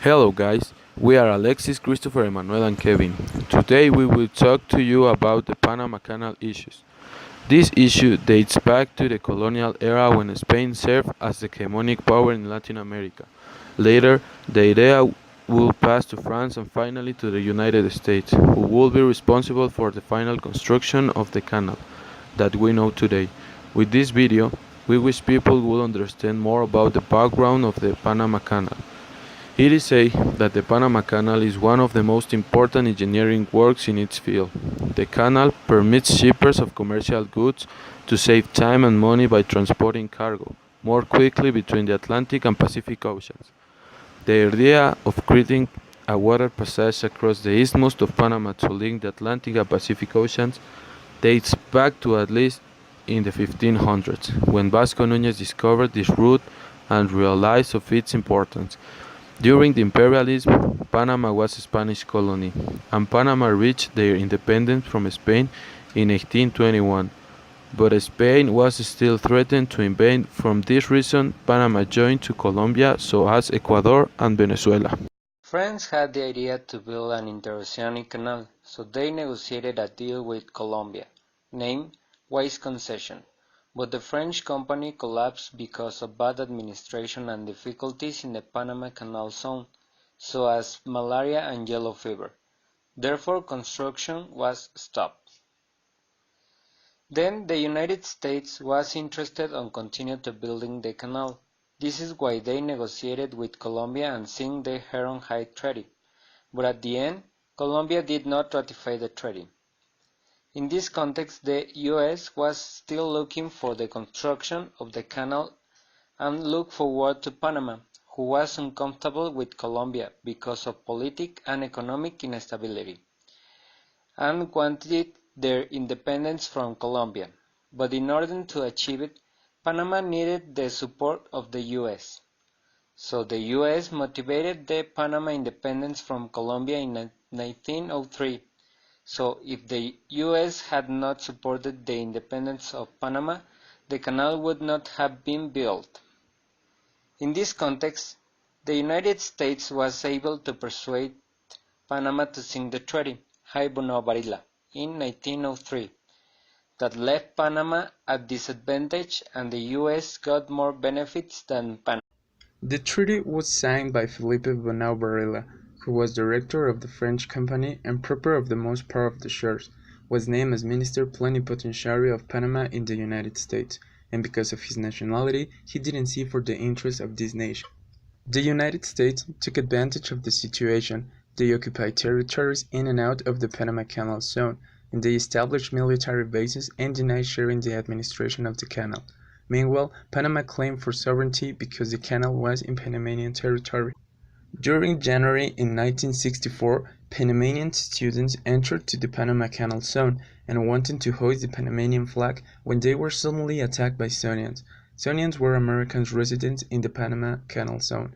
Hello guys, we are Alexis, Cristofer, Emanuel and Kevin. Today we will talk to you about the Panama Canal issues. This issue dates back to the colonial era when Spain served as the hegemonic power in Latin America. Later, the idea would pass to France and finally to the United States, who would be responsible for the final construction of the canal that we know today. With this video, we wish people would understand more about the background of the Panama Canal. It is said that the Panama Canal is one of the most important engineering works in its field. The canal permits shippers of commercial goods to save time and money by transporting cargo more quickly between the Atlantic and Pacific Oceans. The idea of creating a water passage across the Isthmus of Panama to link the Atlantic and Pacific Oceans dates back to at least in the 1500s, when Vasco Núñez discovered this route and realized of its importance. During the imperialism, Panama was a Spanish colony, and Panama reached their independence from Spain in 1821. But Spain was still threatened to invade. For this reason, Panama joined to Colombia, so as Ecuador and Venezuela. France had the idea to build an interoceanic canal, so they negotiated a deal with Colombia, named Wise Concession. But the French company collapsed because of bad administration and difficulties in the Panama Canal zone, so as malaria and yellow fever. Therefore, construction was stopped. Then the United States was interested in continuing to building the canal. This is why they negotiated with Colombia and signed the Heron Heights Treaty. But at the end, Colombia did not ratify the treaty. In this context, the U.S. was still looking for the construction of the canal and looked forward to Panama, who was uncomfortable with Colombia because of political and economic instability, and wanted their independence from Colombia. But in order to achieve it, Panama needed the support of the U.S. So the U.S. motivated the Panama independence from Colombia in 1903. So if the U.S. had not supported the independence of Panama, the canal would not have been built. In this context, the United States was able to persuade Panama to sign the treaty, Haibano-Barilla, in 1903, that left Panama at disadvantage and the U.S. got more benefits than Panama. The treaty was signed by Felipe Bonao Barilla, who was director of the French company and proprietor of the most part of the shares, was named as Minister Plenipotentiary of Panama in the United States, and because of his nationality, he didn't see for the interests of this nation. The United States took advantage of the situation. They occupied territories in and out of the Panama Canal zone, and they established military bases and denied sharing the administration of the canal. Meanwhile, Panama claimed for sovereignty because the canal was in Panamanian territory. During January in 1964, Panamanian students entered to the Panama Canal zone and wanted to hoist the Panamanian flag when they were suddenly attacked by Sonians. Sonians were American residents in the Panama Canal zone.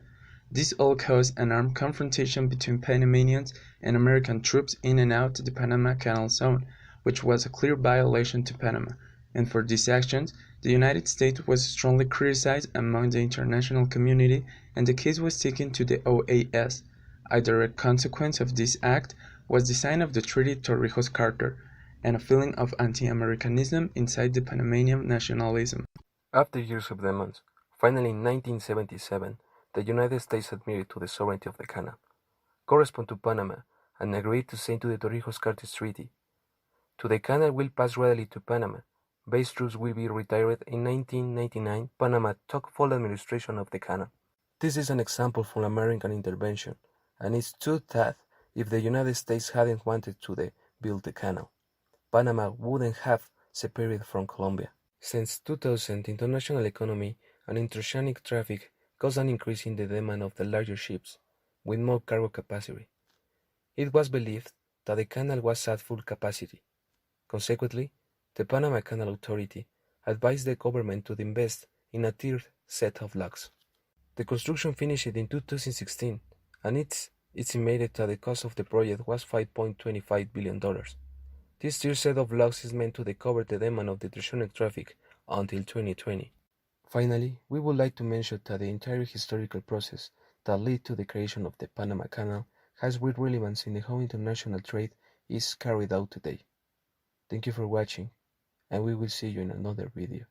This all caused an armed confrontation between Panamanians and American troops in and out the Panama Canal zone, which was a clear violation to Panama. And for these actions, the United States was strongly criticized among the international community, and the case was taken to the OAS. A direct consequence of this act was the sign of the Treaty Torrijos-Carter, and a feeling of anti-Americanism inside the Panamanian nationalism. After years of demands, finally in 1977, the United States admitted to the sovereignty of the canal, corresponded to Panama, and agreed to sign to the Torrijos-Carter Treaty. To the canal will pass readily to Panama. Base troops will be retired. In 1999, Panama took full administration of the canal. This is an example from American intervention, and it's true that if the United States hadn't wanted to build the canal, Panama wouldn't have separated from Colombia. Since 2000, the international economy and interoceanic traffic caused an increase in the demand of the larger ships, with more cargo capacity. It was believed that the canal was at full capacity. Consequently, the Panama Canal Authority advised the government to invest in a tiered set of locks. The construction finished in 2016, and it's estimated that the cost of the project was $5.25 billion. This tiered set of locks is meant to cover the demand of the transoceanic traffic until 2020. Finally, we would like to mention that the entire historical process that led to the creation of the Panama Canal has great relevance in how international trade is carried out today. Thank you for watching, and we will see you in another video.